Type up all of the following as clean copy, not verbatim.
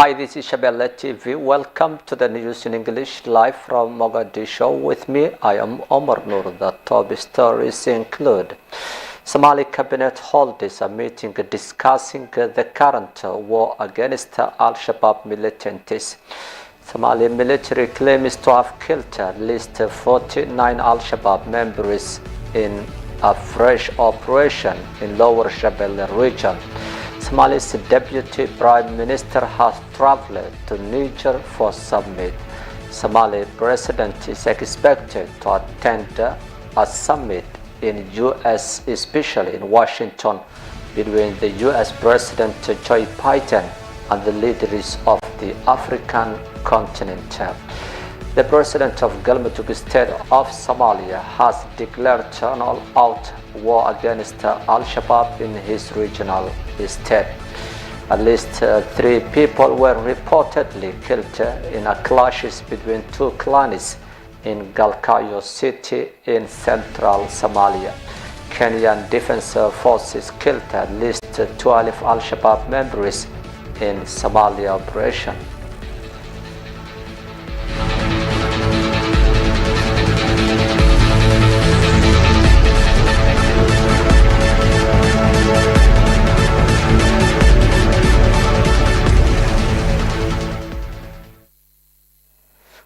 Hi, this is Shabelle TV. Welcome to the news in English live from Mogadishu. With me, I am Omar Noor. The top stories include Somali cabinet holds a meeting discussing the current war against Al-Shabaab militants. Somali military claims to have killed at least 49 Al-Shabaab members in a fresh operation in Lower Shabelle region. Somali's deputy prime minister has traveled to Niger for summit. Somali president is expected to attend a summit in U.S., especially in Washington, between the U.S. President Joe Biden and the leaders of the African continent. The president of Galmudug state of Somalia has declared an all-out war against Al-Shabaab in his regional state. At least 3 people were reportedly killed in a clashes between 2 clans in Galkayo city in central Somalia. Kenyan defense forces killed at least 12 Al-Shabaab members in Somalia operation.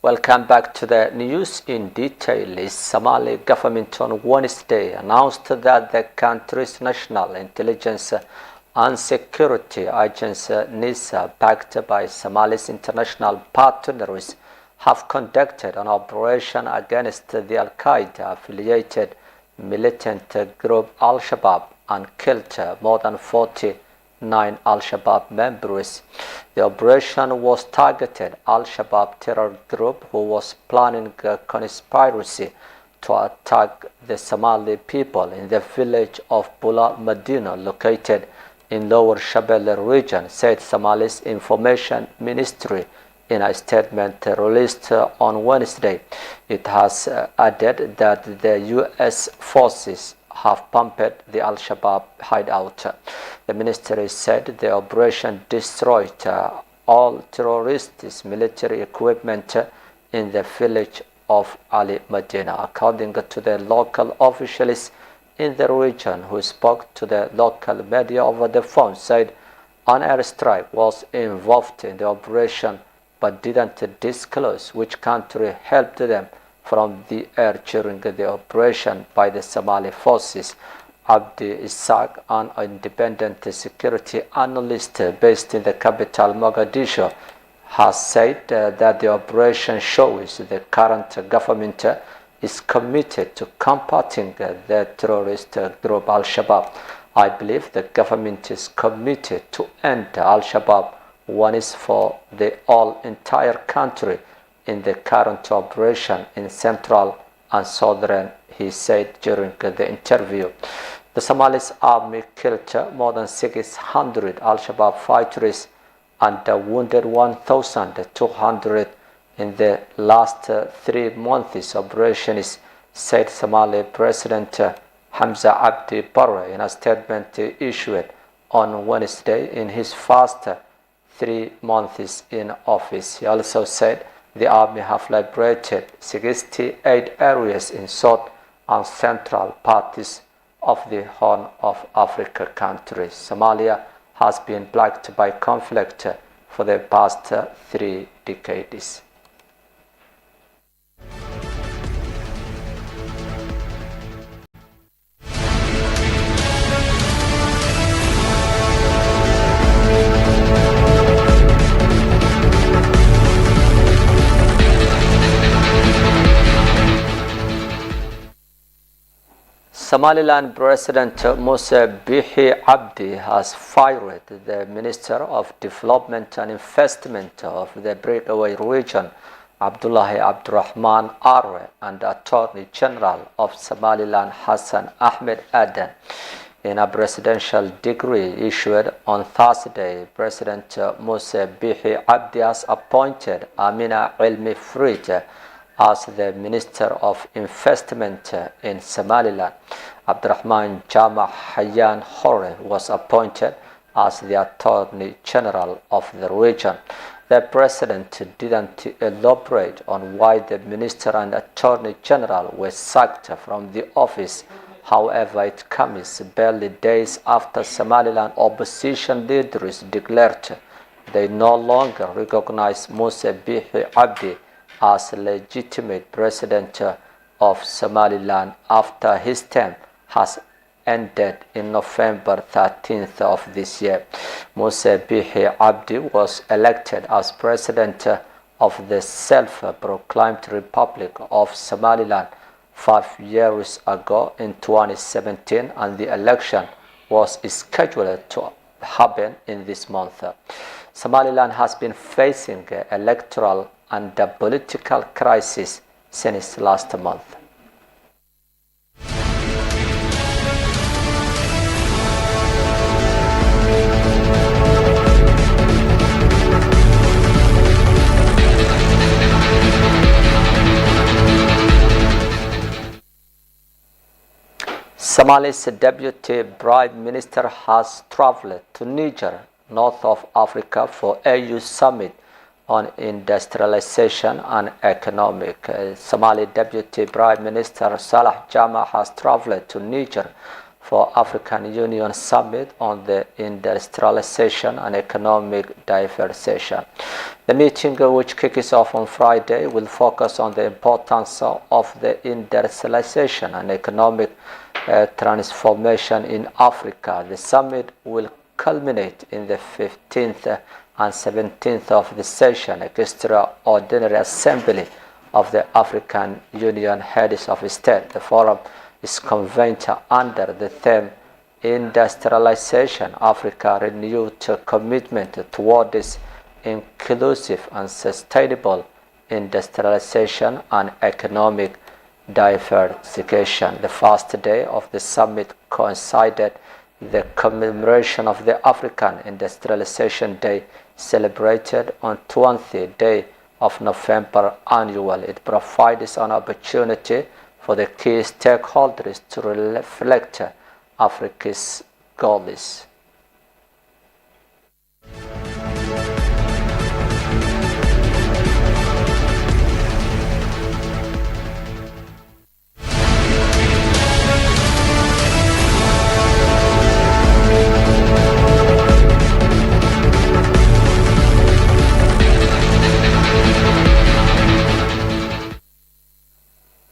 Welcome back to the news in detail. The Somali government on Wednesday announced that the country's national intelligence and security agency NISA, backed by Somali's international partners, have conducted an operation against the Al-Qaeda affiliated militant group Al-Shabaab and killed more than 49 Al-Shabaab members. The operation was targeted Al-Shabaab terror group who was planning a conspiracy to attack the Somali people in the village of Bula Medina, located in Lower Shabelle region, said Somali's information ministry in a statement released on Wednesday. It has added that the U.S. forces have pumped the Al-Shabaab hideout. The ministry said the operation destroyed all terrorists' military equipment in the village of Ali Medina. According to the local officials in the region who spoke to the local media over the phone, said an airstrike was involved in the operation but didn't disclose which country helped them from the air during the operation by the Somali forces. Abdi Isaac, an independent security analyst based in the capital Mogadishu, has said that the operation shows the current government is committed to combating the terrorist group Al-Shabaab. I believe the government is committed to end Al-Shabaab once for the entire country in the current operation in central and southern, he said during the interview. The Somalis army killed more than 600 Al-Shabaab fighters and wounded 1,200 in the last 3 months operations, said Somali President Hamza Abdi Barre in a statement issued on Wednesday in his first 3 months in office. He also said the army have liberated 68 areas in south and central parts of the Horn of Africa countries. Somalia has been plagued by conflict for the past 3 decades. Somaliland President Muse Bihi Abdi has fired the Minister of Development and Investment of the breakaway region, Abdullahi Abdurrahman Arwe, and Attorney General of Somaliland Hassan Ahmed Aden. In a presidential decree issued on Thursday, President Muse Bihi Abdi has appointed Amina Ilmi Frid as the Minister of Investment in Somaliland. Abdurrahman Jama Hayyan Hore was appointed as the Attorney General of the region. The president didn't elaborate on why the minister and Attorney General were sacked from the office. However, it comes barely days after Somaliland opposition leaders declared they no longer recognize Muse Bihi Abdi as legitimate president of Somaliland after his term has ended in November 13th of this year. Muse Bihi Abdi was elected as president of the self-proclaimed Republic of Somaliland 5 years ago in 2017, and the election was scheduled to happen in this month. Somaliland has been facing electoral and political crisis since last month. Somali's Deputy Prime Minister has traveled to Niger, north of Africa, for AU Summit on Industrialization and Economic. Somali Deputy Prime Minister Salah Jama has traveled to Niger for African Union Summit on the Industrialization and Economic Diversification. The meeting, which kicks off on Friday, will focus on the importance of the industrialization and economic transformation in Africa. The summit will culminate in the 15th and 17th of the session, extraordinary assembly of the African Union heads of state. The forum is convened under the theme Industrialization Africa Renewed Commitment toward this inclusive and sustainable industrialization and economic diversification. The first day of the summit coincided the commemoration of the African Industrialization Day, celebrated on 20th day of November annually. It provides an opportunity for the key stakeholders to reflect Africa's goals.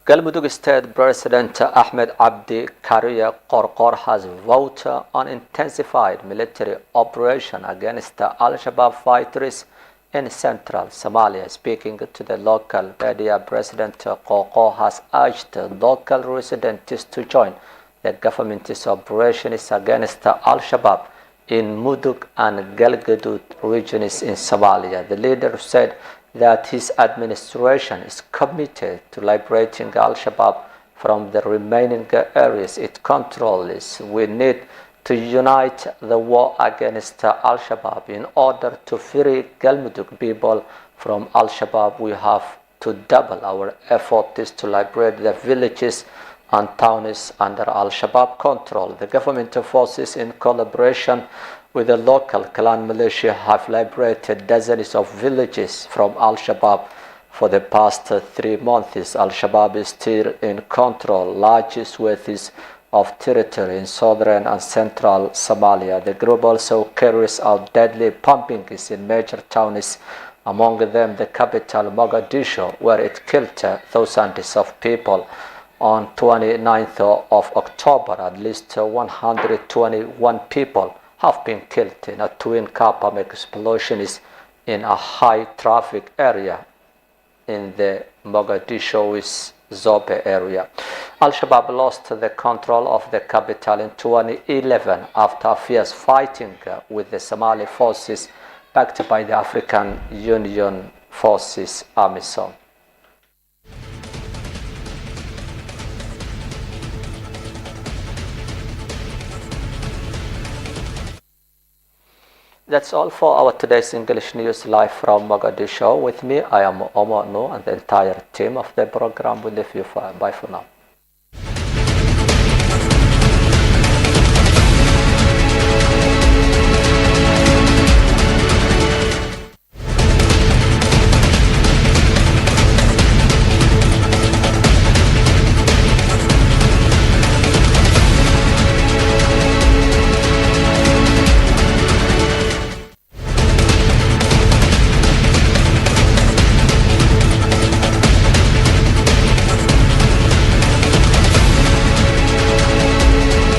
Galmudug State President Ahmed Abdi Karia Qorqor has vowed on intensified military operation against the Al-Shabaab fighters in central Somalia. Speaking to the local media, President Qorqor has urged local residents to join the government's operations against Al-Shabaab in Mudug and Galgaduud regions in Somalia. The leader said that his administration is committed to liberating Al-Shabaab from the remaining areas it controls. We need to unite the war against Al-Shabaab in order to free Galmudug people from Al-Shabaab. We have to double our efforts to liberate the villages and towns under Al-Shabaab control. The government forces, in collaboration with the local clan militia, have liberated dozens of villages from Al-Shabaab for the past 3 months. Al-Shabaab is still in control large swathes of territory in southern and central Somalia. The group also carries out deadly bombings in major towns, among them the capital Mogadishu, where it killed thousands of people. On 29th of October, at least 121 people have been killed in a twin car bomb explosions in a high traffic area in the Mogadishu's Zobe area. Al-Shabaab lost the control of the capital in 2011 after fierce fighting with the Somali forces backed by the African Union forces, AMISOM. That's all for our today's English news live from Mogadishu. With me, I am Omar No, and the entire team of the program will leave you. Bye for now.